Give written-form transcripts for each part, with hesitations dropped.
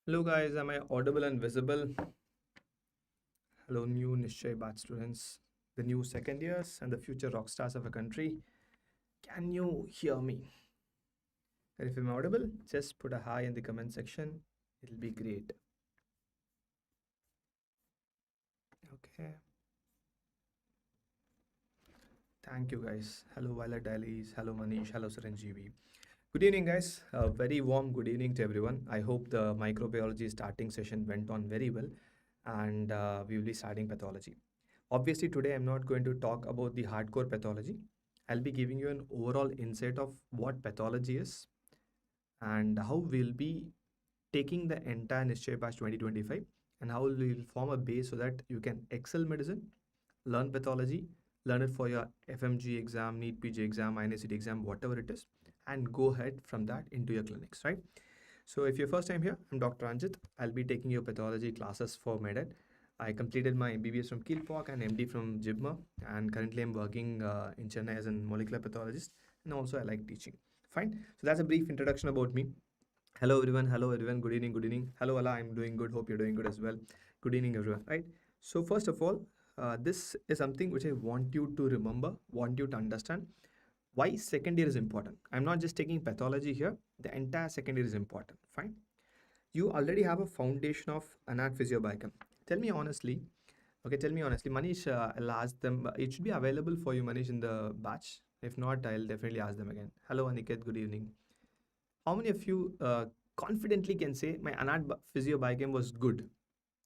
Hello guys, am I audible and visible? Hello new Nishchay batch students, the new second years and the future rock stars of a country. Can you hear me? And if I'm audible, just put a hi in the comment section. It'll be great. Okay. Thank you guys. Hello Violet Dailies. Hello Manish. Hello Saranjeevi. Good evening guys. A very warm good evening to everyone. I hope the microbiology starting session went on very well and we will be starting pathology. Obviously, today I'm not going to talk about the hardcore pathology. I'll be giving you an overall insight of what pathology is and how we'll be taking the entire Nishchay Batch 2025 and how we'll form a base so that you can excel medicine, learn pathology, learn it for your FMG exam, NEET PG exam, INI-CET exam, whatever it is, and go ahead from that into your clinics, right? So if you're first time here, I'm Dr. Ranjith. I'll be taking your pathology classes for MedEd. I completed my MBBS from Kilpauk and MD from JIBMA, and currently I'm working in Chennai as a molecular pathologist, and also I like teaching. Fine. So that's a brief introduction about me. Hello everyone. Hello everyone. Good evening. Good evening. Hello Allah. I'm doing good. Hope you're doing good as well. Good evening everyone. Right. So first of all, this is something which I want you to remember, want you to understand. Why second year is important? I'm not just taking pathology here. The entire second year is important. Fine. You already have a foundation of anat physiobiochem. Tell me honestly. Okay, tell me honestly. Manish, I'll ask them. It should be available for you, Manish, in the batch. If not, I'll definitely ask them again. Hello, Aniket. Good evening. How many of you confidently can say my anat physiobiochem was good?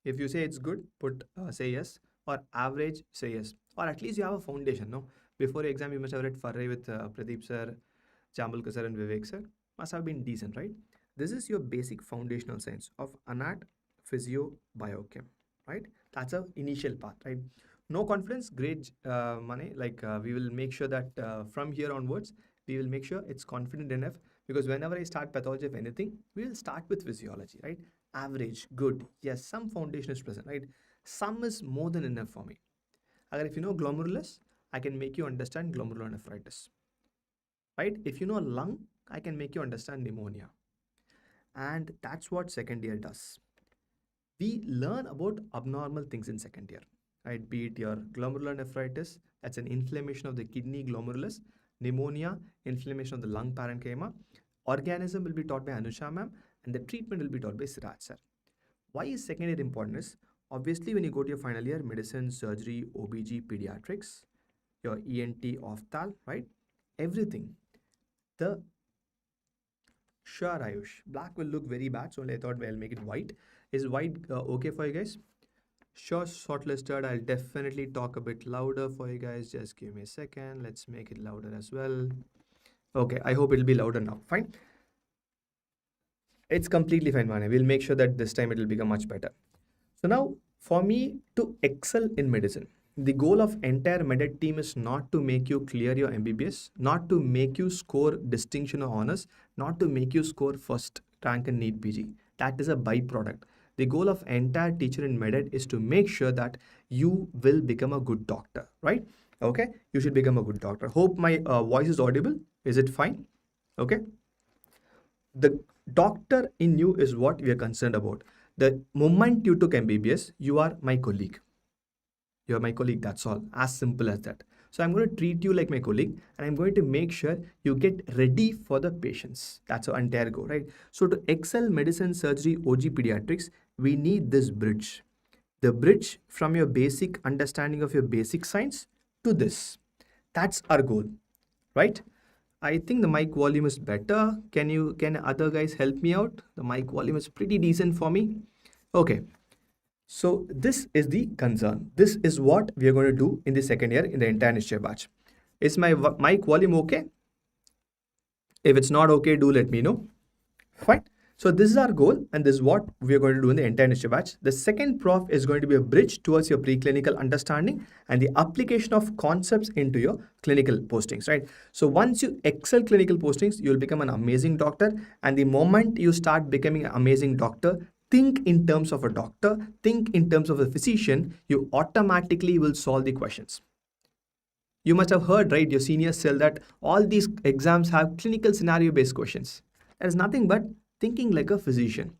If you say it's good, put say yes. Or average, say yes. Or at least you have a foundation, no? Before your exam, you must have read Farray with Pradeep sir, Jambulkar sir, and Vivek sir. Must have been decent, right? This is your basic foundational science of anat physio biochem, right? That's a initial path, right? No confidence, great money. We will make sure that from here onwards, we will make sure it's confident enough because whenever I start pathology of anything, we will start with physiology, right? Average, good, yes, some foundation is present, right? Some is more than enough for me. Agar if you know glomerulus, I can make you understand glomerulonephritis, right? If you know lung, I can make you understand pneumonia. And that's what second year does. We learn about abnormal things in second year, right? Be it your glomerulonephritis, that's an inflammation of the kidney glomerulus, pneumonia, inflammation of the lung parenchyma. Organism will be taught by Anusha ma'am, and the treatment will be taught by Siraj sir. Why is second year important is, obviously when you go to your final year, medicine, surgery, OBG, pediatrics, your ENT, opthal, right? Everything. The Sure, Ayush. Black will look very bad, so I thought I'll make it white. Is white okay for you guys? Sure, shortlisted. I'll definitely talk a bit louder for you guys. Just give me a second. Let's make it louder as well. Okay, I hope it'll be louder now. Fine. It's completely fine, Mane. We'll make sure that this time it'll become much better. So now, for me to excel in medicine, the goal of entire MedEd team is not to make you clear your MBBS, not to make you score distinction or honors, not to make you score first rank in NEET PG. That is a byproduct. The goal of entire teacher in MedEd is to make sure that you will become a good doctor, right? Okay, you should become a good doctor. Hope my voice is audible. Is it fine? Okay. The doctor in you is what we are concerned about. The moment you took MBBS, you are my colleague. You're my colleague, that's all. As simple as that. So I'm going to treat you like my colleague and I'm going to make sure you get ready for the patients. That's our entire goal, right? So to excel medicine, surgery, OG, pediatrics, we need this bridge. The bridge from your basic understanding of your basic science to this. That's our goal, right? I think the mic volume is better. Can other guys help me out? The mic volume is pretty decent for me. Okay. So this is the concern. This is what we are going to do in the second year in the entire Nishchay batch. Is my mic volume okay? If it's not okay, do let me know. Fine. So this is our goal and this is what we are going to do in the entire Nishchay batch. The second prof is going to be a bridge towards your preclinical understanding and the application of concepts into your clinical postings, right? So once you excel clinical postings, you'll become an amazing doctor. And the moment you start becoming an amazing doctor, think in terms of a doctor, think in terms of a physician, you automatically will solve the questions. You must have heard, right, your seniors tell that all these exams have clinical scenario based questions. That is nothing but thinking like a physician,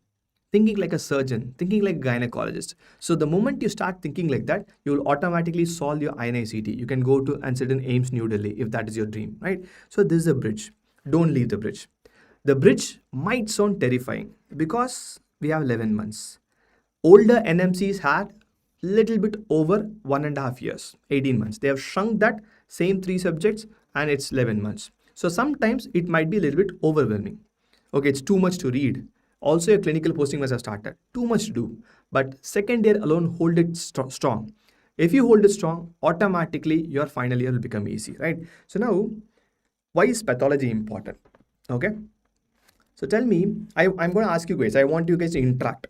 thinking like a surgeon, thinking like a gynecologist. So the moment you start thinking like that, you will automatically solve your INI-CET. You can go to and sit in AIMS New Delhi if that is your dream, right? So this is a bridge. Don't leave the bridge. The bridge might sound terrifying because we have 11 months. Older NMCs had little bit over 1.5 years, 18 months. They have shrunk that same three subjects and it's 11 months. So sometimes it might be a little bit overwhelming. Okay, it's too much to read. Also, your clinical posting must have started. Too much to do. But second year alone, hold it strong. If you hold it strong, automatically your final year will become easy, right? So now, why is pathology important? Okay. So tell me, I'm going to ask you guys, I want you guys to interact.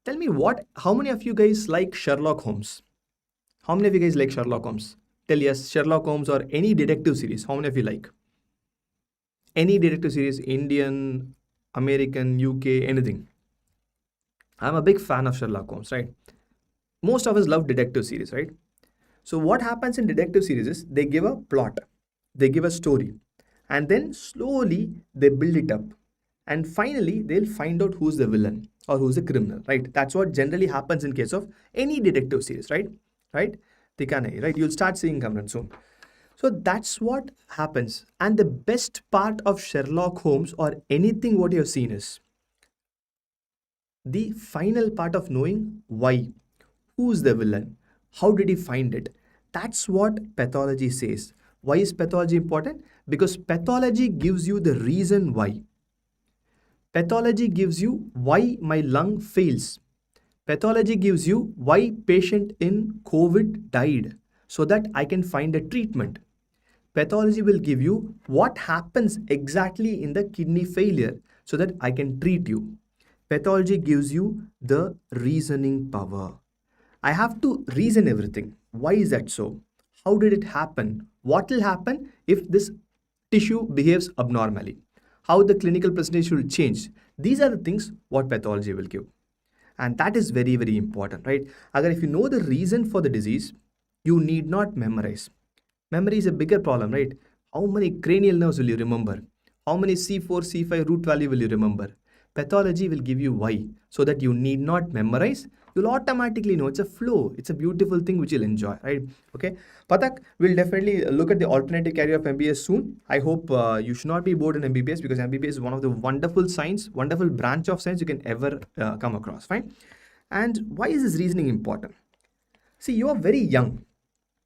Tell me how many of you guys like Sherlock Holmes? How many of you guys like Sherlock Holmes? Tell yes, Sherlock Holmes or any detective series. How many of you like? Any detective series, Indian, American, UK, anything. I'm a big fan of Sherlock Holmes, right? Most of us love detective series, right? So what happens in detective series is they give a plot, they give a story, and then slowly they build it up. And finally, they'll find out who's the villain or who's the criminal, right? That's what generally happens in case of any detective series, right? Right? Tikane, right? You'll start seeing Kamran soon. So that's what happens. And the best part of Sherlock Holmes or anything what you've seen is the final part of knowing why. Who's the villain? How did he find it? That's what pathology says. Why is pathology important? Because pathology gives you the reason why. Pathology gives you why my lung fails. Pathology gives you why patient in COVID died so that I can find a treatment. Pathology will give you what happens exactly in the kidney failure so that I can treat you. Pathology gives you the reasoning power. I have to reason everything. Why is that so? How did it happen? What will happen if this tissue behaves abnormally? How the clinical presentation will change? These are the things what pathology will give. And that is very, very important, right? Agar if you know the reason for the disease, you need not memorize. Memory is a bigger problem, right? How many cranial nerves will you remember? How many C4, C5 root value will you remember? Pathology will give you why, so that you need not memorize. You'll automatically know it's a flow. It's a beautiful thing which you'll enjoy, right? Okay. Patak, we'll definitely look at the alternative career of MBBS soon. I hope you should not be bored in MBBS because MBBS is one of the wonderful science, wonderful branch of science you can ever come across, fine? And why is this reasoning important? See, you are very young,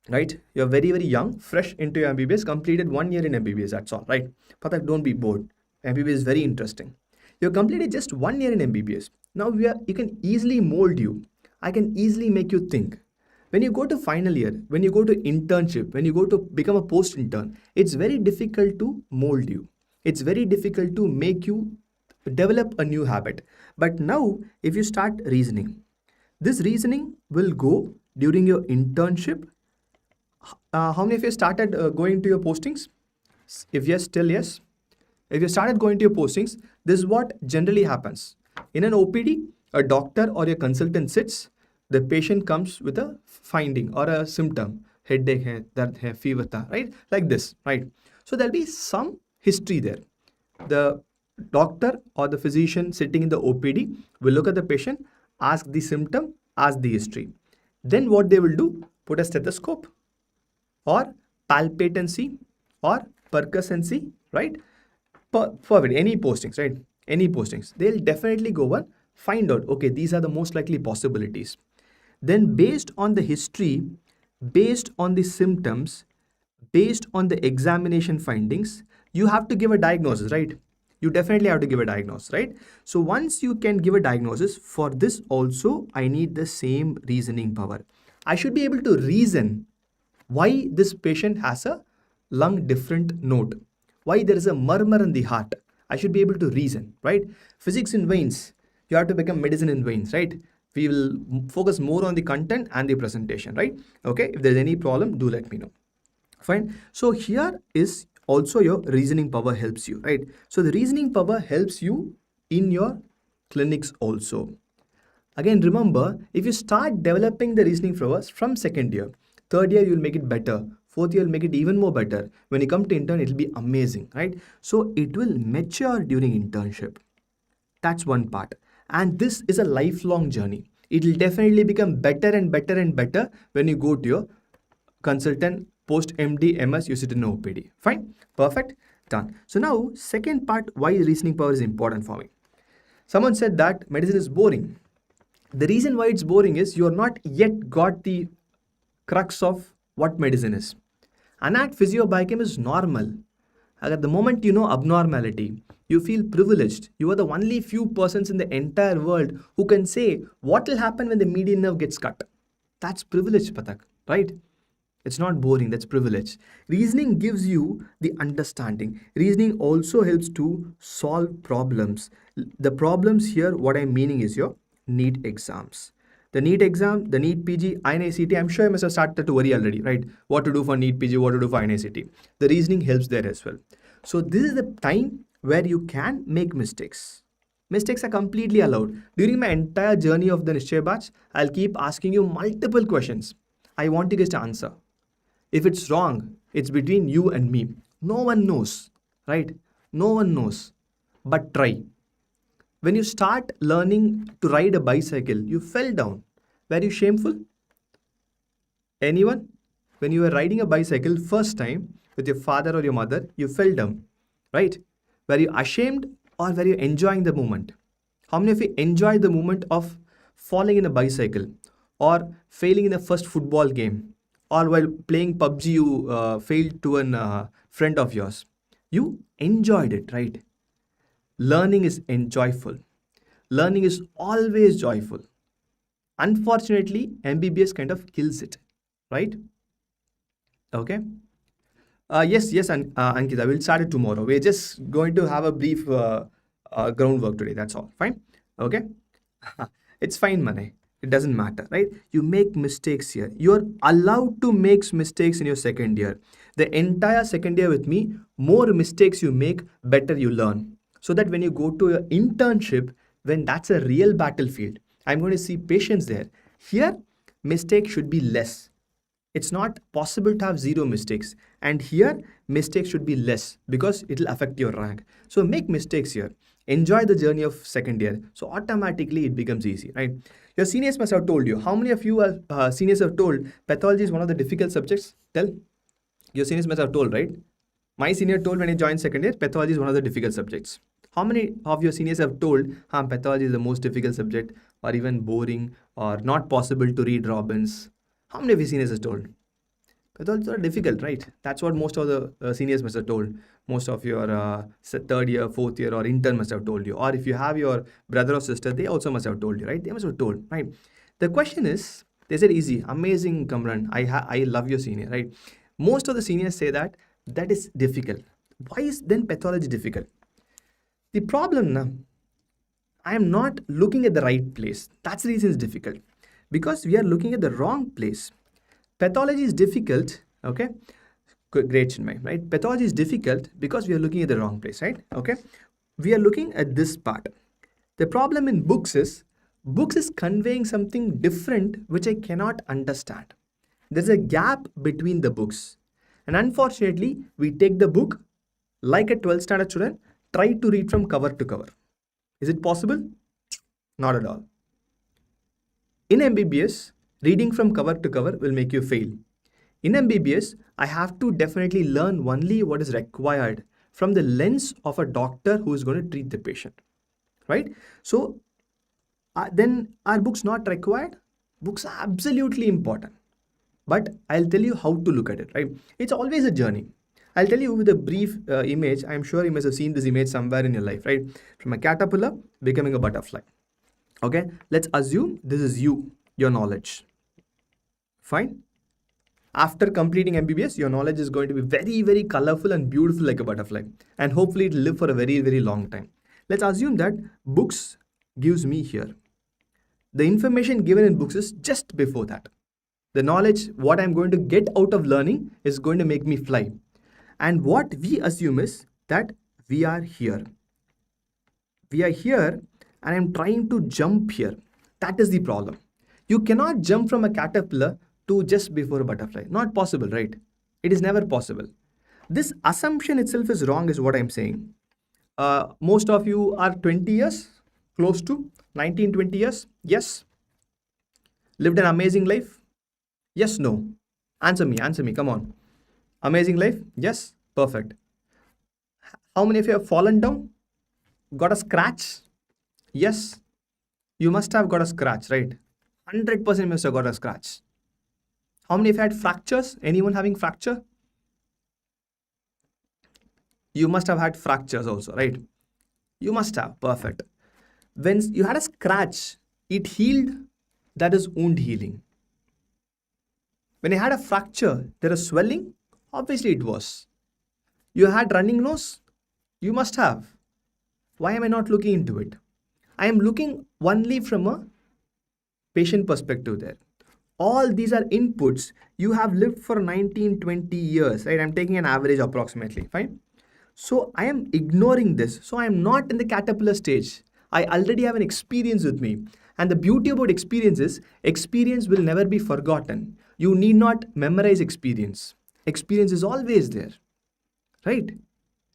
right? You're very, very young, fresh into your MBBS, completed 1 year in MBBS, that's all, right? Patak, don't be bored. MBBS is very interesting. You completed just 1 year in MBBS. Now you can easily mold you. I can easily make you think. When you go to final year, when you go to internship, when you go to become a post intern, it's very difficult to mold you. It's very difficult to make you develop a new habit. But now, if you start reasoning, this reasoning will go during your internship. How many of you started going to your postings? If yes, still yes. If you started going to your postings, this is what generally happens. In an OPD, a doctor or a consultant sits, the patient comes with a finding or a symptom, headache hai, dard hai, fever tha, right? Like this, right? So there'll be some history there. The doctor or the physician sitting in the OPD will look at the patient, ask the symptom, ask the history. Then what they will do? Put a stethoscope or palpatancy or percussency, right? For any postings, right? Any postings, they'll definitely go and find out, okay, these are the most likely possibilities. Then based on the history, based on the symptoms, based on the examination findings, you have to give a diagnosis, right? You definitely have to give a diagnosis, right? So once you can give a diagnosis, for this also, I need the same reasoning power. I should be able to reason why this patient has a lung different note, why there is a murmur in the heart. I should be able to reason, right? Physics in veins, you have to become medicine in veins, right? We will focus more on the content and the presentation, right? Okay, if there's any problem, do let me know. Fine. So here is also your reasoning power helps you, right? So the reasoning power helps you in your clinics also. Again, remember, if you start developing the reasoning powers from second year, third year, you'll make it better. Fourth year, you'll make it even more better. When you come to intern, it'll be amazing, right? So it will mature during internship. That's one part. And this is a lifelong journey. It will definitely become better and better and better when you go to your consultant post MD, MS, you sit in OPD. Fine, perfect, done. So now, second part, why reasoning power is important for me. Someone said that medicine is boring. The reason why it's boring is you are not yet got the crux of what medicine is. Anat physiobiochem is normal. At the moment you know abnormality, you feel privileged. You are the only few persons in the entire world who can say what will happen when the median nerve gets cut. That's privilege, Patak, right? It's not boring, that's privilege. Reasoning gives you the understanding. Reasoning also helps to solve problems. The problems here, what I'm meaning is your NEET exams. The NEET exam, the NEET PG, INI-CET, I'm sure you must have started to worry already, right? What to do for NEET PG, what to do for INI-CET. The reasoning helps there as well. So this is the time where you can make mistakes. Mistakes are completely allowed. During my entire journey of the Nishchay batch, I'll keep asking you multiple questions. I want you guys to answer. If it's wrong, it's between you and me. No one knows, right? No one knows. But try. When you start learning to ride a bicycle, you fell down. Were you shameful? Anyone? When you were riding a bicycle first time with your father or your mother, you fell down, right? Were you ashamed or were you enjoying the moment? How many of you enjoyed the moment of falling in a bicycle or failing in the first football game? Or while playing PUBG, you failed to a friend of yours. You enjoyed it, right? Learning is enjoyable. Learning is always joyful. Unfortunately, MBBS kind of kills it, right? Okay. Yes, Ankita, we'll start it tomorrow. We're just going to have a brief groundwork today. That's all. Fine. Okay. It's fine, Mane. It doesn't matter, right? You make mistakes here. You're allowed to make mistakes in your second year. The entire second year with me, more mistakes you make, better you learn. So that when you go to your internship, when that's a real battlefield, I'm going to see patients there. Here, mistakes should be less. It's not possible to have zero mistakes. And here, mistakes should be less because it will affect your rank. So make mistakes here. Enjoy the journey of second year. So automatically it becomes easy, right? Your seniors must have told you. How many of you seniors have told pathology is one of the difficult subjects? Tell. Your seniors must have told, right? My senior told when he joined second year, pathology is one of the difficult subjects. How many of your seniors have told pathology is the most difficult subject or even boring or not possible to read Robbins? How many of your seniors have told? Pathology are difficult, right? That's what most of the seniors must have told. Most of your third year, fourth year or intern must have told you. Or if you have your brother or sister, they also must have told you, right? They must have told, right? The question is, they said easy, amazing, Kamran. I love your senior, right? Most of the seniors say that is difficult. Why is then pathology difficult? The problem now, I am not looking at the right place. That's the reason it's difficult. Because we are looking at the wrong place. Pathology is difficult, okay? Great, Chinmay, right? Pathology is difficult because we are looking at the wrong place, right? Okay? We are looking at this part. The problem in books is conveying something different which I cannot understand. There's a gap between the books. And unfortunately, we take the book like a 12th standard student, try to read from cover to cover. Is it possible? Not at all. In MBBS, reading from cover to cover will make you fail. In MBBS, I have to definitely learn only what is required from the lens of a doctor who is going to treat the patient, right? So then are books not required? Books are absolutely important. But I'll tell you how to look at it, right? It's always a journey. I'll tell you with a brief image. I'm sure you must have seen this image somewhere in your life, right? From a caterpillar becoming a butterfly. Okay, let's assume this is you, your knowledge. Fine. After completing MBBS, your knowledge is going to be very, very colorful and beautiful like a butterfly. And hopefully it'll live for a very, very long time. Let's assume that books gives me here. The information given in books is just before that. The knowledge, what I'm going to get out of learning is going to make me fly. And what we assume is that we are here. We are here and I'm trying to jump here. That is the problem. You cannot jump from a caterpillar to just before a butterfly. Not possible, right? It is never possible. This assumption itself is wrong is what I'm saying. Most of you are 20 years, close to. 19, 20 years? Yes. Lived an amazing life? Yes, no. Answer me, come on. Amazing life? Yes. Perfect. How many of you have fallen down? Got a scratch? Yes. You must have got a scratch, right? 100% must have got a scratch. How many of you had fractures? Anyone having fracture? You must have had fractures also, right? You must have. Perfect. When you had a scratch, it healed. That is wound healing. When you had a fracture, there is swelling. Obviously, it was. You had running nose. You must have. Why am I not looking into it? I am looking only from a patient perspective there. All these are inputs. You have lived for 19, 20 years, right? I'm taking an average approximately, fine? So I am ignoring this. So I am not in the caterpillar stage. I already have an experience with me. And the beauty about experience is, experience will never be forgotten. You need not memorize experience. Experience is always there, right?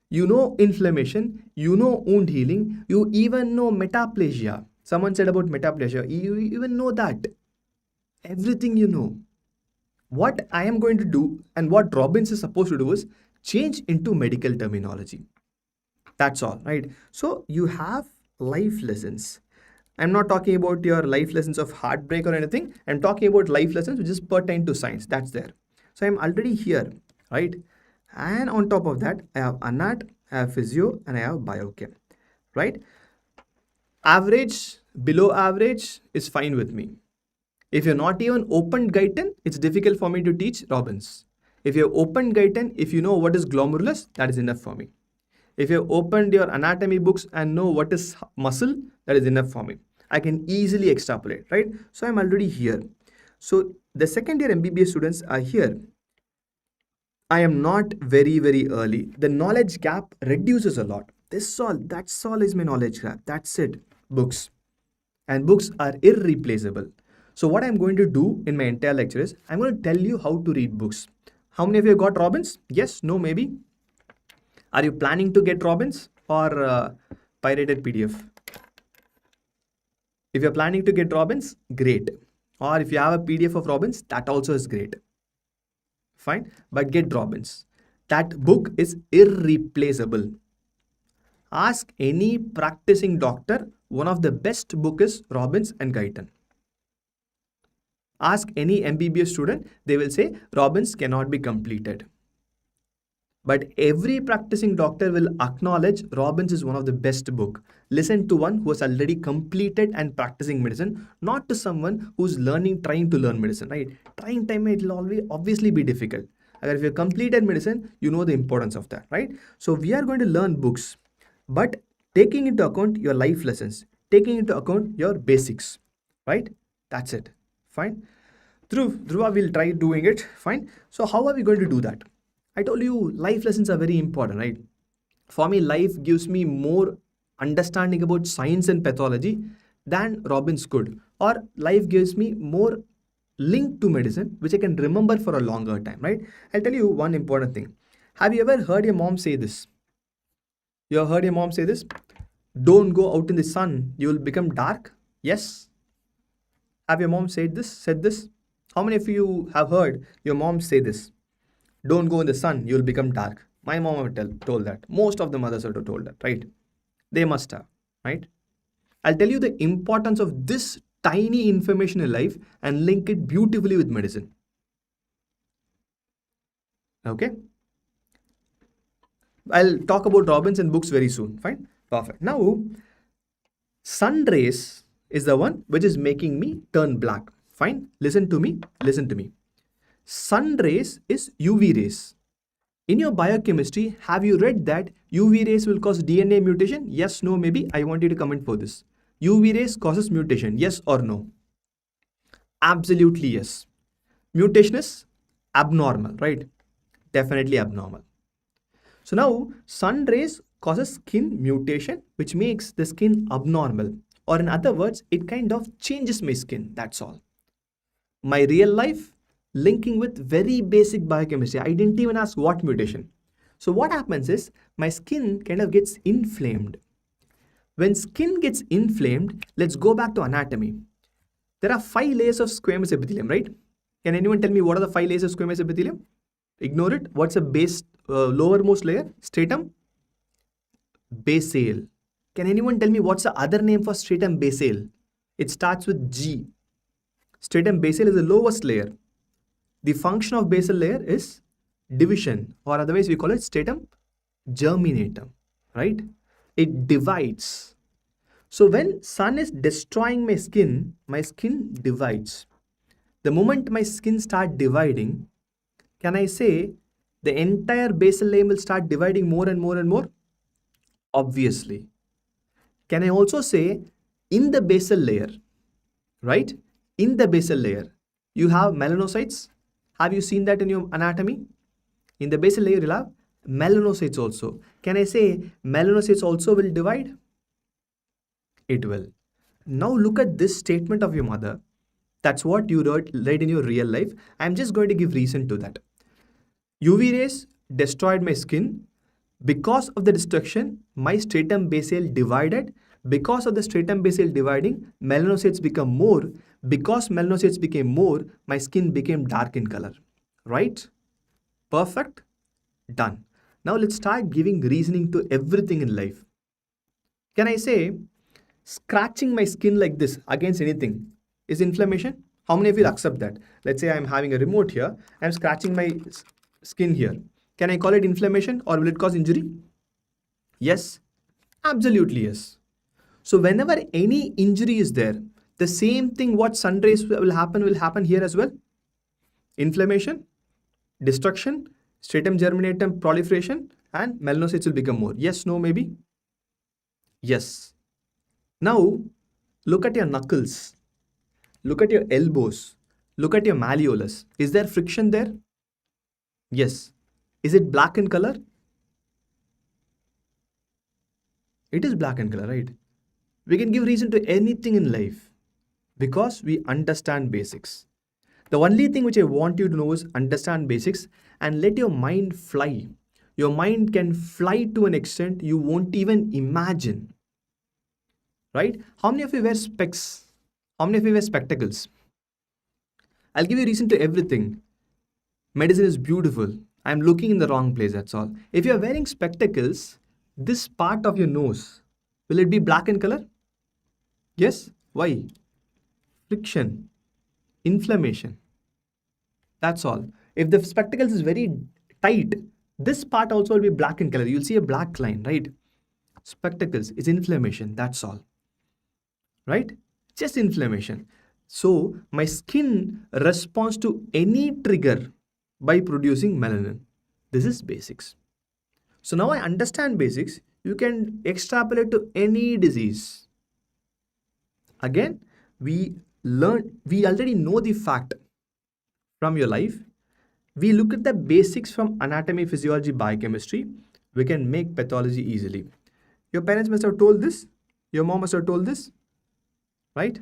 You know inflammation, you know wound healing, you even know metaplasia. Someone said about metaplasia, you even know that. Everything you know. What I am going to do and what Robbins is supposed to do is change into medical terminology. That's all, right? So you have life lessons. I'm not talking about your life lessons of heartbreak or anything. I'm talking about life lessons which is pertain to science. That's there. So I'm already here, right? And on top of that, I have anat, I have physio, and I have biochem, right? Average, below average is fine with me. If you're not even opened Guyton, it's difficult for me to teach Robbins. If you've opened Guyton, if you know what is glomerulus, that is enough for me. If you've opened your anatomy books and know what is muscle, that is enough for me. I can easily extrapolate, right? So I'm already here. So the second year MBBS students are here. I am not very, very early. The knowledge gap reduces a lot. That's all is my knowledge gap. That's it. Books. And books are irreplaceable. So what I'm going to do in my entire lecture is, I'm going to tell you how to read books. How many of you got Robbins? Yes, no, maybe. Are you planning to get Robbins or pirated PDF? If you're planning to get Robbins, great. Or if you have a PDF of Robbins, that also is great. Fine, but get Robbins. That book is irreplaceable. Ask any practicing doctor, one of the best book is Robbins and Guyton. Ask any MBBS student, they will say Robbins cannot be completed. But every practicing doctor will acknowledge Robbins is one of the best book. Listen to one who has already completed and practicing medicine, not to someone who's trying to learn medicine, right? Trying time, it will always obviously be difficult. If you completed medicine, you know the importance of that, right? So we are going to learn books, but taking into account your life lessons, taking into account your basics, right? That's it. Fine. Dhruva will try doing it. Fine. So how are we going to do that? I told you life lessons are very important, right? For me, life gives me more understanding about science and pathology than Robbins could. Or life gives me more link to medicine, which I can remember for a longer time, right? I'll tell you one important thing. Have you ever heard your mom say this? You have heard your mom say this? Don't go out in the sun, you will become dark. Yes? Have your mom said this? How many of you have heard your mom say this? Don't go in the sun, you'll become dark. My mom told that. Most of the mothers have told that, right? They must have, right? I'll tell you the importance of this tiny information in life and link it beautifully with medicine. Okay? I'll talk about Robbins and books very soon. Fine? Perfect. Now, sun rays is the one which is making me turn black. Fine? Listen to me. Listen to me. Sun rays is UV rays. In your biochemistry, have you read that UV rays will cause DNA mutation? Yes, no, maybe. I want you to comment for this. UV rays causes mutation. Yes or no? Absolutely yes. Mutation is abnormal, right? Definitely abnormal. So now sun rays causes skin mutation, which makes the skin abnormal. Or in other words, it kind of changes my skin. That's all. My real life linking with very basic biochemistry. I didn't even ask what mutation. So what happens is my skin kind of gets inflamed. When skin gets inflamed, let's go back to anatomy. There are 5 layers of squamous epithelium, right? Can anyone tell me what are the 5 layers of squamous epithelium? Ignore it. What's the base, lowermost layer? Stratum? Basal. Can anyone tell me what's the other name for stratum basal? It starts with G. Stratum basal is the lowest layer. The function of basal layer is division, or otherwise we call it stratum germinatum, right? It divides. So when sun is destroying my skin divides. The moment my skin start dividing, can I say the entire basal layer will start dividing more and more and more? Obviously. Can I also say in the basal layer, right? In the basal layer, you have melanocytes. Have you seen that in your anatomy? In the basal layer, you'll have melanocytes also. Can I say melanocytes also will divide? It will. Now look at this statement of your mother. That's what you read in your real life. I'm just going to give reason to that. UV rays destroyed my skin. Because of the destruction, my stratum basal divided. Because of the stratum basal dividing, melanocytes become more. Because melanocytes became more, my skin became dark in color. Right? Perfect? Done. Now let's start giving reasoning to everything in life. Can I say scratching my skin like this against anything is inflammation? How many of you accept that? Let's say I'm having a remote here. I'm scratching my skin here. Can I call it inflammation or will it cause injury? Yes? Absolutely yes. So whenever any injury is there, the same thing what sun rays will happen here as well. Inflammation, destruction, stratum germinatum proliferation, and melanocytes will become more. Yes, no, maybe? Yes. Now, look at your knuckles. Look at your elbows. Look at your malleolus. Is there friction there? Yes. Is it black in color? It is black in color, right? We can give reason to anything in life because we understand basics. The only thing which I want you to know is understand basics and let your mind fly. Your mind can fly to an extent you won't even imagine. Right? How many of you wear specs? How many of you wear spectacles? I'll give you reason to everything. Medicine is beautiful. I'm looking in the wrong place, that's all. If you're wearing spectacles, this part of your nose, will it be black in color? Yes? Why? Friction. Inflammation. That's all. If the spectacles is very tight, this part also will be black in color. You'll see a black line, right? Spectacles is inflammation, that's all. Right? Just inflammation. So my skin responds to any trigger by producing melanin. This is basics. So now I understand basics. You can extrapolate to any disease. Again, we already know the fact from your life. We look at the basics from anatomy, physiology, biochemistry. We can make pathology easily. Your parents must have told this. Your mom must have told this. Right?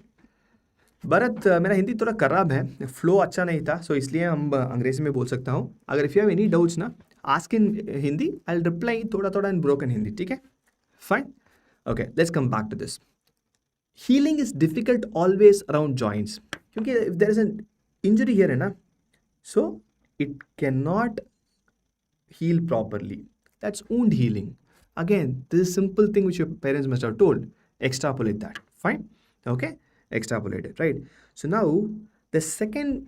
Bharat मेरा हिंदी थोड़ा खराब है, flow अच्छा नहीं था, सो इसलिए हम अंग्रेजी में बोल सकता हूँ. अगर if you have any doubts ना, ask in Hindi, I will reply थोड़ा थोड़ा इन ब्रोकन हिंदी. ठीक है? Fine. Okay, let's come back to this. Healing is difficult always around joints, क्योंकि if there is an injury here है ना, so it can not heal properly. That's wound healing. Again, this is simple thing which your parents must have told. Extrapolate that. Fine. Okay? Extrapolate it, right? So now, the second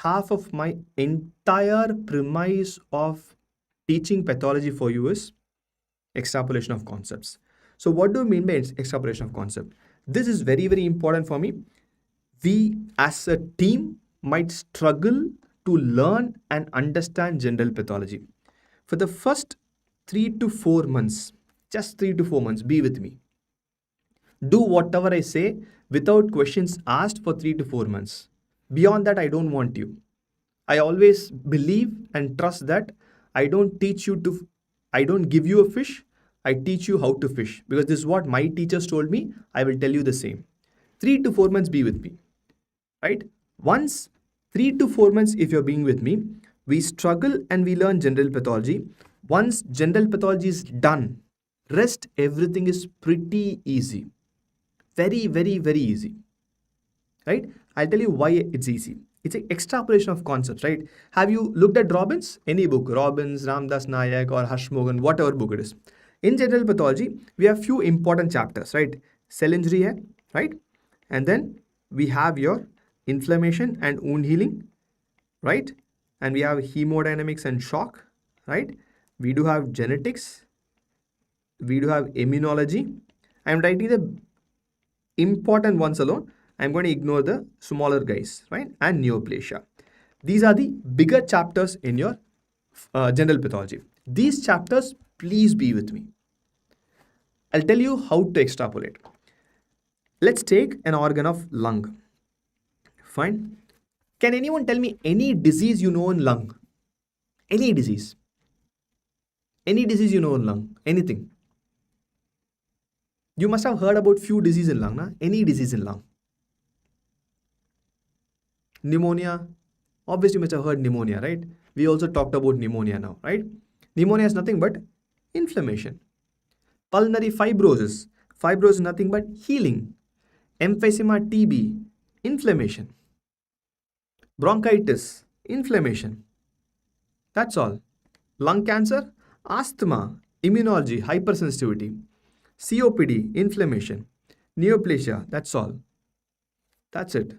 half of my entire premise of teaching pathology for you is extrapolation of concepts. So what do you mean by extrapolation of concept? This is very, very important for me. We as a team might struggle to learn and understand general pathology. For the first 3 to 4 months, just 3 to 4 months, be with me. Do whatever I say without questions asked for 3 to 4 months. Beyond that, I don't want you. I always believe and trust that I don't give you a fish. I teach you how to fish, because this is what my teachers told me. I will tell you the same. 3 to 4 months, be with me. Right? Once 3 to 4 months, if you're being with me, we struggle and we learn general pathology. Once general pathology is done, Rest, everything is pretty easy. Very, very, very easy. Right? I'll tell you why it's easy. It's an extrapolation of concepts, right? Have you looked at Robbins? Any book, Robbins, Ramdas Nayak, or Harshmogan, whatever book it is. In general pathology, we have few important chapters, right? Cell injury hai, right? And then we have your inflammation and wound healing, right? And we have hemodynamics and shock, right? We do have genetics, we do have immunology. I'm writing the important ones alone. I'm going to ignore the smaller guys, right? And neoplasia. These are the bigger chapters in your general pathology. These chapters, please be with me. I'll tell you how to extrapolate. Let's take an organ of lung. Fine. Can anyone tell me any disease you know in lung? Any disease? Any disease you know in lung? Anything? You must have heard about few diseases in lung, na? Any disease in lung? Pneumonia. Obviously, you must have heard pneumonia, right? We also talked about pneumonia now, right? Pneumonia is nothing but inflammation. Pulmonary fibrosis. Fibrosis is nothing but healing. Emphysema, TB, inflammation. Bronchitis, inflammation. That's all. Lung cancer, asthma, immunology, hypersensitivity. COPD, inflammation. Neoplasia, that's all. That's it.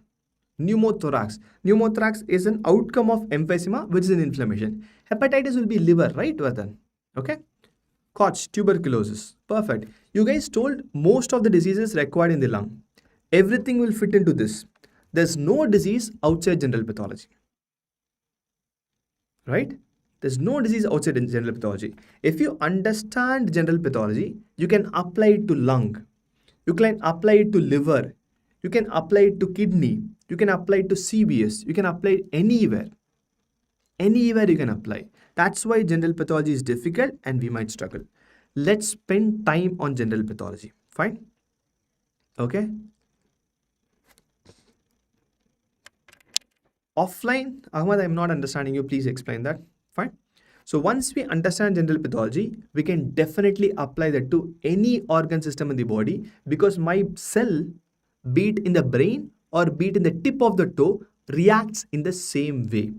Pneumothorax. Pneumothorax is an outcome of emphysema, which is an inflammation. Hepatitis will be liver, right, Vardhan? Okay. Koch, tuberculosis. Perfect. You guys told most of the diseases required in the lung. Everything will fit into this. There's no disease outside general pathology. Right? There's no disease outside in general pathology. If you understand general pathology, you can apply it to lung. You can apply it to liver. You can apply it to kidney. You can apply it to CBS. You can apply it anywhere. Anywhere you can apply. That's why general pathology is difficult and we might struggle. Let's spend time on general pathology. Fine? Okay? Offline, Ahmad, I'm not understanding you. Please explain that. Fine. So once we understand general pathology, we can definitely apply that to any organ system in the body because my cell, be it in the brain or be it in the tip of the toe, reacts in the same way.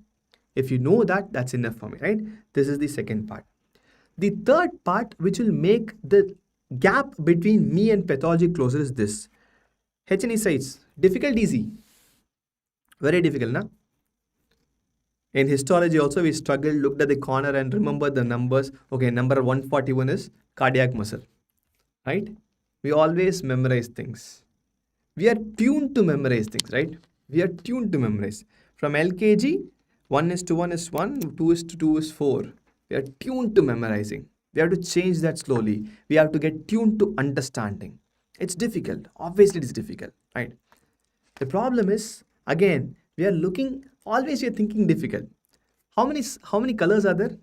If you know that, that's enough for me, right? This is the second part. The third part, which will make the gap between me and pathology closer, is this. H&E sites, difficult, easy? Very difficult, na? In histology also, we struggled, looked at the corner and remembered the numbers. Okay, number 141 is cardiac muscle, right? We always memorize things. We are tuned to memorize things, right? We are tuned to memorize. From LKG, 1 is to 1 is 1, 2 is to 2 is 4. We are tuned to memorizing. We have to change that slowly. We have to get tuned to understanding. It's difficult. Obviously, it's difficult, right? The problem is, again, we are looking, always we are thinking difficult. How many colors are there?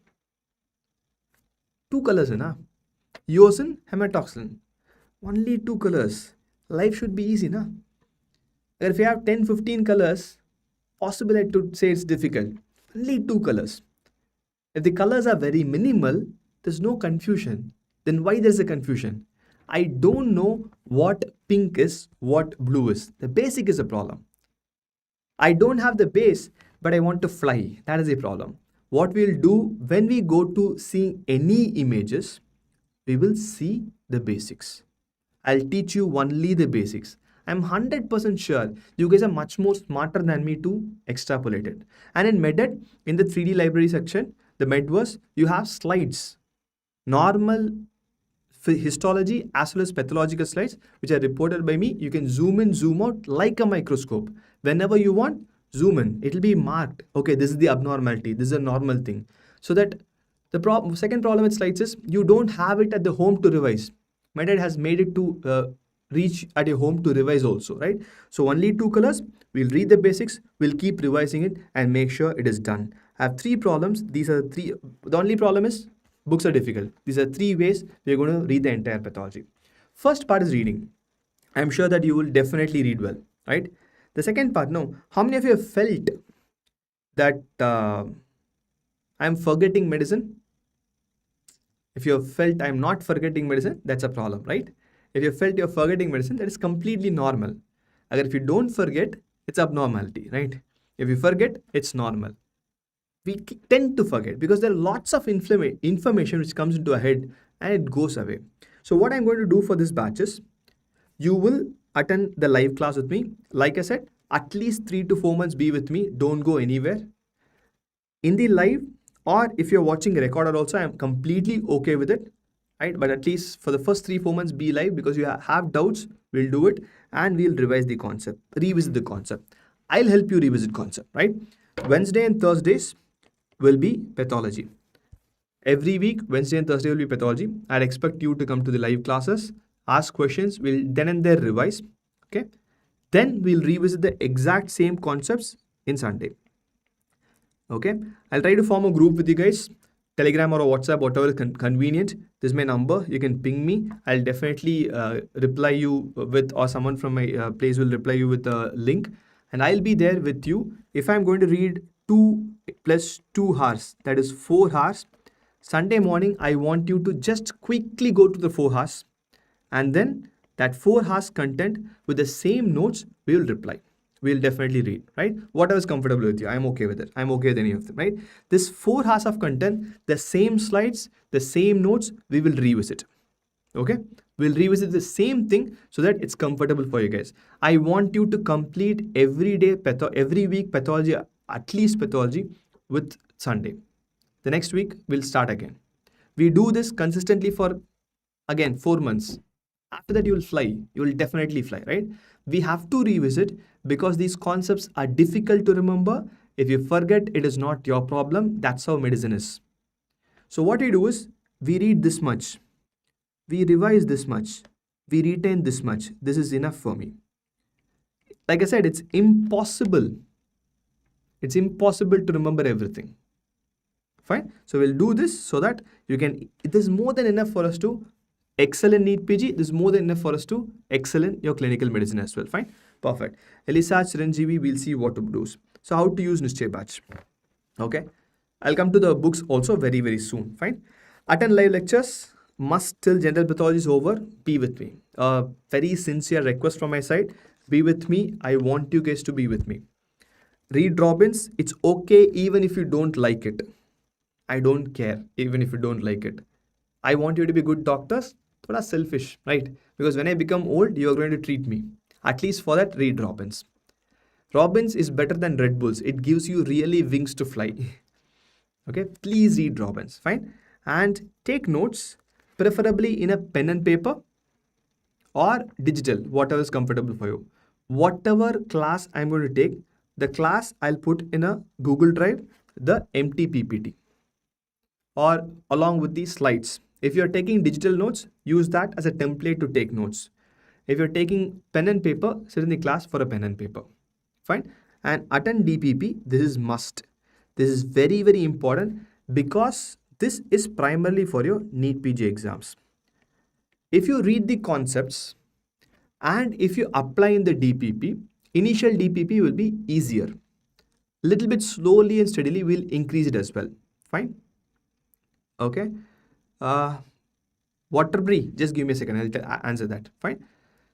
2 colors, na? Eosin, hematoxylin. Only 2 colors. Life should be easy, na? If you have 10, 15 colors, possible to say it's difficult. Only 2 colors. If the colors are very minimal, there's no confusion. Then why there's a confusion? I don't know what pink is, what blue is. The basic is a problem. I don't have the base, but I want to fly. That is the problem. What we'll do when we go to see any images, we will see the basics. I'll teach you only the basics. I'm 100% sure you guys are much more smarter than me to extrapolate it. And in MedEd, in the 3D library section, the MedVerse, you have slides. Normal histology as well as pathological slides, which are reported by me. You can zoom in, zoom out like a microscope. Whenever you want, zoom in. It will be marked. Okay, this is the abnormality. This is a normal thing. So that the second problem with slides is you don't have it at the home to revise. MedEd has made it to reach at your home to revise also, right? So only 2 colors. We'll read the basics. We'll keep revising it and make sure it is done. I have 3 problems. These are 3. The only problem is books are difficult. These are 3 ways we're going to read the entire pathology. First part is reading. I'm sure that you will definitely read well, right? The second part, no. How many of you have felt that I'm forgetting medicine? If you have felt I'm not forgetting medicine, that's a problem, right? If you felt you're forgetting medicine, that is completely normal. If you don't forget, it's abnormality, right? If you forget, it's normal. We tend to forget because there are lots of information which comes into our head and it goes away. So what I'm going to do for this batch is, you will attend the live class with me. Like I said, at least 3 to 4 months be with me. Don't go anywhere. In the live, or if you're watching a recorded also, I'm completely okay with it, right? But at least for the first 3 4 months be live, because you have doubts, we'll do it and we'll revise the concept, revisit the concept. I'll help you revisit concept, right? Wednesday and Thursdays will be pathology. Every week, Wednesday and Thursday will be pathology. I'd expect you to come to the live classes, ask questions, we'll then and there revise. Okay. Then we'll revisit the exact same concepts in Sunday. Okay. I'll try to form a group with you guys, Telegram or WhatsApp, whatever is convenient. This is my number. You can ping me. I'll definitely reply you with, or someone from my place will reply you with a link, and I'll be there with you. If I'm going to read 2 plus 2 hours, that is 4 hours. Sunday morning, I want you to just quickly go to the 4 hours, and then that 4 hours content with the same notes, we will reply. We'll definitely read, right? Whatever is comfortable with you, I'm okay with it. I'm okay with any of them, right? This 4 hours of content, the same slides, the same notes, we will revisit. Okay? We'll revisit the same thing so that it's comfortable for you guys. I want you to complete every week pathology, at least pathology with Sunday. The next week, we'll start again. We do this consistently for, again, 4 months. After that, you will fly. You will definitely fly, right? We have to revisit because these concepts are difficult to remember. If you forget, it is not your problem. That's how medicine is. So what we do is, we read this much, we revise this much, we retain this much. This is enough for me. Like I said, it's impossible. It's impossible to remember everything. Fine. So we'll do this so that you can, it is more than enough for us to excel in NEET PG. This is more than enough for us to excel in your clinical medicine as well. Fine. Perfect. Elisa, Chiranjeevi, we'll see what to do. So how to use Nishchay batch. Okay. I'll come to the books also very, very soon. Fine. Attend live lectures. Must till general pathology is over. Be with me. A very sincere request from my side. Be with me. I want you guys to be with me. Read Robbins. It's okay even if you don't like it. I don't care even if you don't like it. I want you to be good doctors. Thoda selfish, right? Because when I become old, you are going to treat me. At least for that, read Robbins. Robbins is better than Red Bulls. It gives you really wings to fly. Okay, please read Robbins. Fine. And take notes, preferably in a pen and paper or digital, whatever is comfortable for you. Whatever class I'm going to take, the class I'll put in a Google Drive, the empty PPT, or along with the slides. If you're taking digital notes, use that as a template to take notes. If you're taking pen and paper, sit in the class for a pen and paper. Fine. And attend DPP. This is must. This is very, very important because this is primarily for your NEET PG exams. If you read the concepts and if you apply in the DPP, initial DPP will be easier. Little bit slowly and steadily we'll increase it as well. Fine. Okay. Waterbury, just give me a second. I'll answer that. Fine.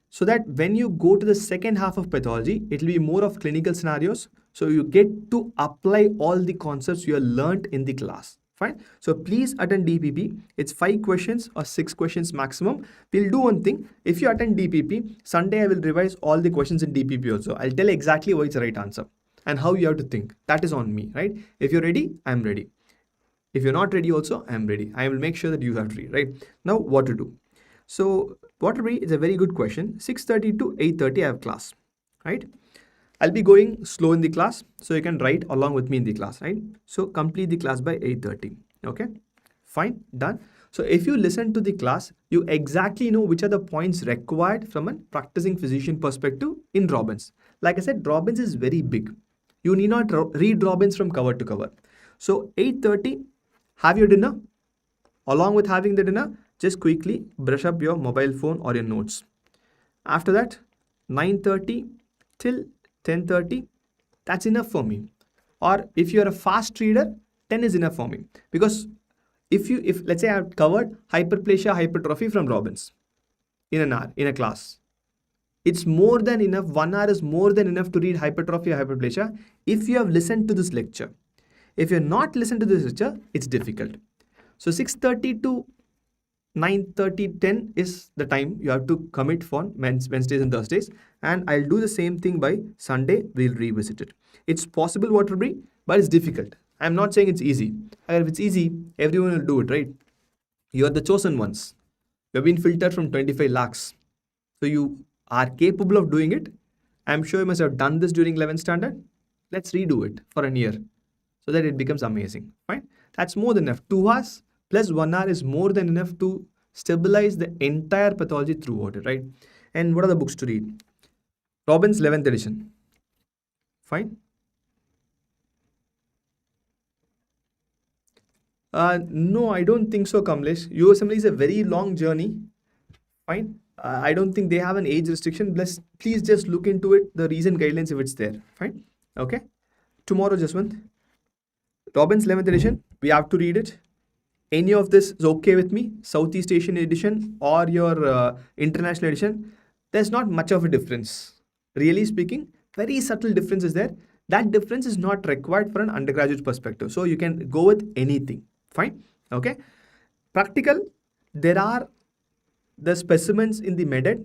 So that when you go to the second half of pathology, it will be more of clinical scenarios. So you get to apply all the concepts you have learned in the class. Fine. So please attend DPP. It's 5 questions or 6 questions maximum. We'll do one thing. If you attend DPP, Sunday I will revise all the questions in DPP also. I'll tell exactly why it's the right answer and how you have to think. That is on me, right? If you're ready, I'm ready. If you're not ready also, I'm ready. I will make sure that you have to read, right? Now, what to do? So, Waterbury is a very good question. 6:30 to 8:30 I have class, right? I'll be going slow in the class, so you can write along with me in the class, right? So, complete the class by 8:30, okay? Fine, done. So, if you listen to the class, you exactly know which are the points required from a practicing physician perspective in Robbins. Like I said, Robbins is very big. You need not read Robbins from cover to cover. So, 8:30, have your dinner. Along with having the dinner, just quickly brush up your mobile phone or your notes. After that, 9:30 till 10:30, that's enough for me. Or if you're a fast reader, 10 is enough for me. Because if let's say I've covered hyperplasia, hypertrophy from Robbins in an hour in a class, it's more than enough. 1 hour is more than enough to read hypertrophy or hyperplasia if you have listened to this lecture. If you're not listened to this lecture, it's difficult. So 6:30 to 9:30, 10 is the time you have to commit for Wednesdays and Thursdays. And I'll do the same thing by Sunday. We'll revisit it. It's possible what will be, but it's difficult. I'm not saying it's easy. If it's easy, everyone will do it, right? You're the chosen ones. You've been filtered from 25 lakhs. So you are capable of doing it. I'm sure you must have done this during 11th standard. Let's redo it for a year so that it becomes amazing. Fine. That's more than enough. 2 hours plus 1 hour is more than enough to stabilize the entire pathology throughout it, right? And what are the books to read? Robbins 11th edition. Fine. No, I don't think so, Kamlesh. USMLE is a very long journey. Fine. I don't think they have an age restriction. Please just look into it, the recent guidelines if it's there. Fine. Okay. Tomorrow, Jaswant. Robbins 11th edition. We have to read it. Any of this is okay with me. Southeast Asian edition or your international edition. There's not much of a difference. Really speaking, very subtle difference is there. That difference is not required for an undergraduate perspective. So you can go with anything. Fine. Okay. Practical. There are the specimens in the MedEd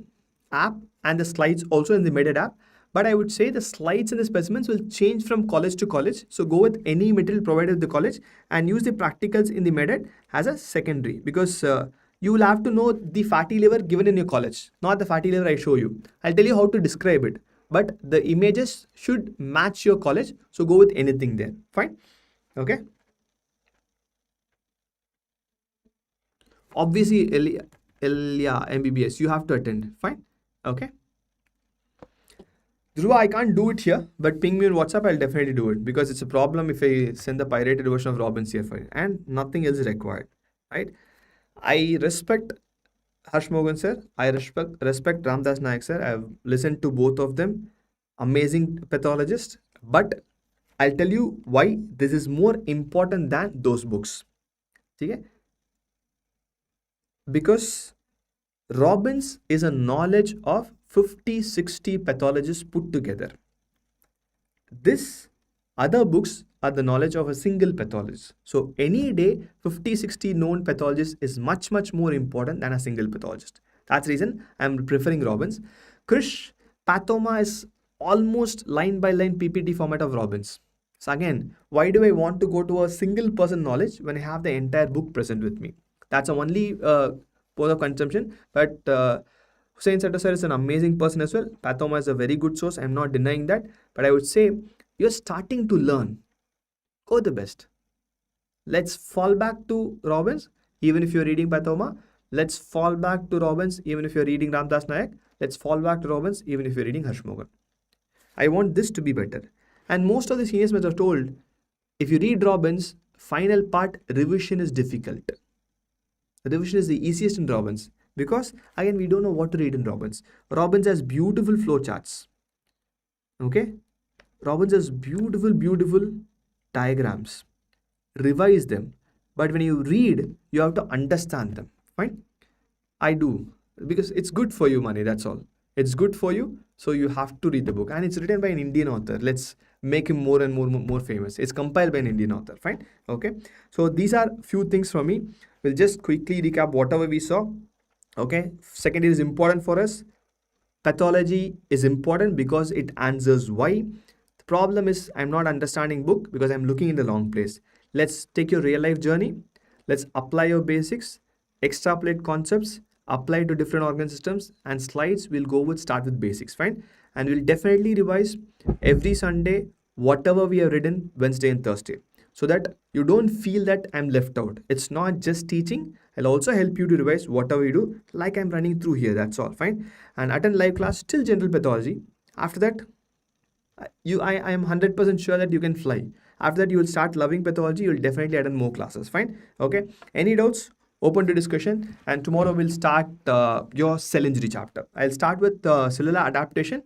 app and the slides also in the MedEd app. But I would say the slides and the specimens will change from college to college. So go with any material provided at the college and use the practicals in the MedEd as a secondary, because you will have to know the fatty liver given in your college, not the fatty liver I show you. I'll tell you how to describe it, but the images should match your college. So go with anything there. Fine. Okay. Obviously, MBBS, you have to attend. Fine. Okay. Dhruva, I can't do it here, but ping me on WhatsApp. I'll definitely do it, because it's a problem if I send the pirated version of Robbins here for you, and nothing else is required, right? I respect Harsh Mogan sir. I respect Ramdas Nayak sir. I've listened to both of them. Amazing pathologists. But I'll tell you why this is more important than those books. Okay? Because Robbins is a knowledge of 50-60 pathologists put together. This other books are the knowledge of a single pathologist. So any day 50-60 known pathologists is much more important than a single pathologist. That's the reason I'm preferring Robbins. Krish, Pathoma is almost line by line PPT format of Robbins. So again, why do I want to go to a single person knowledge when I have the entire book present with me? That's a only pose of consumption. But Hussain Satta sir is an amazing person as well. Pathoma is a very good source. I'm not denying that. But I would say you're starting to learn. Go the best. Let's fall back to Robbins, even if you're reading Pathoma. Let's fall back to Robbins, even if you're reading Ramdas Nayak. Let's fall back to Robbins, even if you're reading Harsh Mogan. I want this to be better. And most of the seniors must have told, if you read Robbins, final part revision is difficult. Revision is the easiest in Robbins, because again, we don't know what to read in Robbins. Robbins has beautiful flow charts. Okay? Robbins has beautiful diagrams. Revise them. But when you read, you have to understand them. Fine? I do. Because it's good for you, Mani, that's all. It's good for you, so you have to read the book. And it's written by an Indian author. Let's make him more and more famous. It's compiled by an Indian author. Fine? Okay? So these are few things from me. We'll just quickly recap whatever we saw. Okay? Secondary is important for us. Pathology is important because it answers why. The problem is I'm not understanding book because I'm looking in the wrong place. Let's take your real life journey. Let's apply your basics, extrapolate concepts, apply to different organ systems, and slides we'll go with start with basics. Fine? And we'll definitely revise every Sunday whatever we have written Wednesday and Thursday, so that you don't feel that I'm left out. It's not just teaching. I'll also help you to revise whatever you do, like I'm running through here. That's all. Fine? And attend live class till general pathology. After that, I am 100% sure that you can fly. After that, you will start loving pathology. You will definitely attend more classes. Fine? Okay? Any doubts? Open to discussion. And tomorrow we'll start your cell injury chapter. I'll start with cellular adaptation.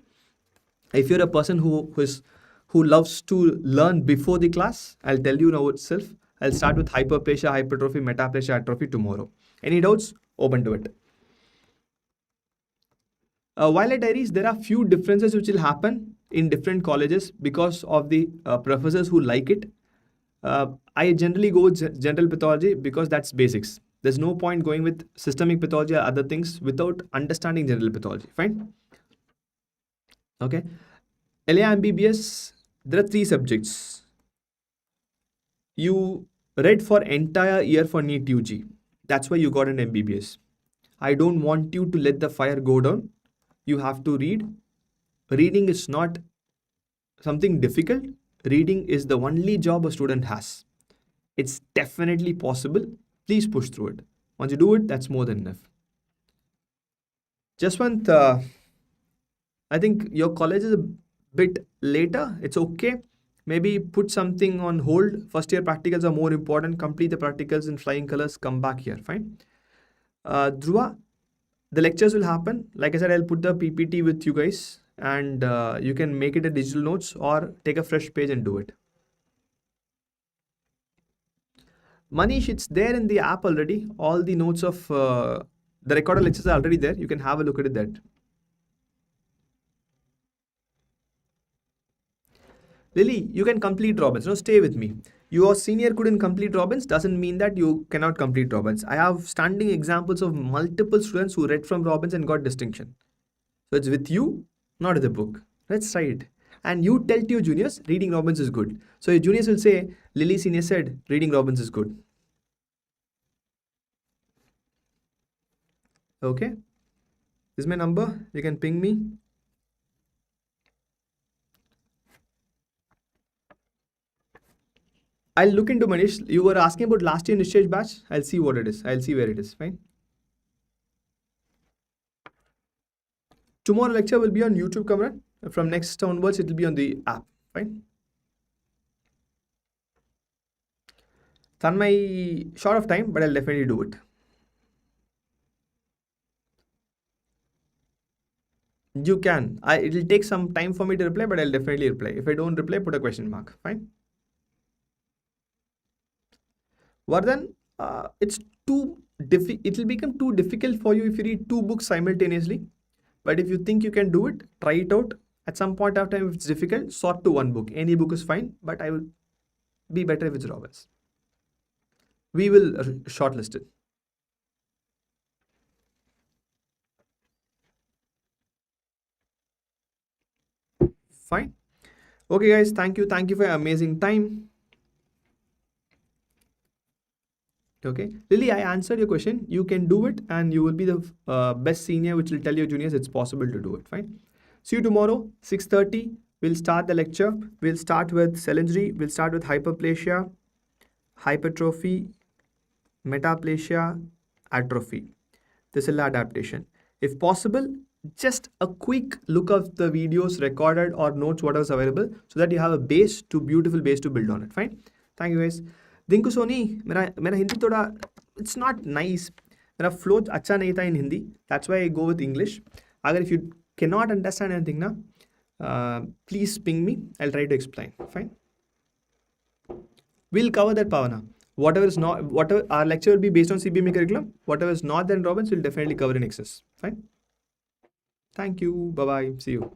If you're a person who loves to learn before the class, I'll tell you now itself, I'll start with hyperplasia, hypertrophy, metaplasia, atrophy tomorrow. Any doubts? Open to it. While at diaries, there are few differences which will happen in different colleges because of the professors who like it. I generally go with general pathology because that's basics. There's no point going with systemic pathology or other things without understanding general pathology. Fine? Okay. LA MBBS, there are 3 subjects. You read for entire year for NEET UG. That's why you got an MBBS. I don't want you to let the fire go down. You have to read. Reading is not something difficult. Reading is the only job a student has. It's definitely possible. Please push through it. Once you do it, that's more than enough. Jaswant, I think your college is a bit later. It's okay. Maybe put something on hold. First year practicals are more important. Complete the practicals in flying colors. Come back here. Fine. Dhruva, the lectures will happen. Like I said, I'll put the PPT with you guys, and you can make it a digital notes or take a fresh page and do it. Manish, it's there in the app already. All the notes of the recorded lectures are already there. You can have a look at it there. Lily, you can complete Robbins. No, stay with me. Your senior couldn't complete Robbins doesn't mean that you cannot complete Robbins. I have standing examples of multiple students who read from Robbins and got distinction. So it's with you, not with the book. Let's try it. And you tell to your juniors, reading Robbins is good. So your juniors will say, Lily senior said, reading Robbins is good. Okay. This is my number. You can ping me. I'll look into Manish. You were asking about last year Nishchay batch. I'll see what it is. I'll see where it is. Fine. Tomorrow lecture will be on YouTube, Kamran. From next onwards, it will be on the app. Fine. It's on my short of time, but I'll definitely do it. You can. It will take some time for me to reply, but I'll definitely reply. If I don't reply, put a question mark. Fine. Vardhan, it will become too difficult for you if you read 2 books simultaneously. But if you think you can do it, try it out. At some point of time, if it's difficult, sort to 1 book. Any book is fine, but I will be better if it's Robbins. We will shortlist it. Fine. Okay, guys. Thank you. Thank you for your amazing time. Okay. Lily, I answered your question. You can do it and you will be the best senior which will tell your juniors it's possible to do it. Fine. See you tomorrow, 6:30. We'll start the lecture. We'll start with cell injury. We'll start with hyperplasia, hypertrophy, metaplasia, atrophy. This is adaptation. If possible, just a quick look of the videos recorded or notes whatever is available so that you have a beautiful base to build on it. Fine. Thank you guys. Dinku Soni मेरा हिंदी थोड़ा it's not nice मेरा flow अच्छा नहीं था in Hindi that's why I go with English अगर if you can not understand anything ना please ping me I will try to explain fine we'll cover that Pavana. Whatever our lecture will be based on CBME curriculum. Whatever is not there in Robbins, we'll definitely cover in excess. Fine. Thank you. Bye bye. See you.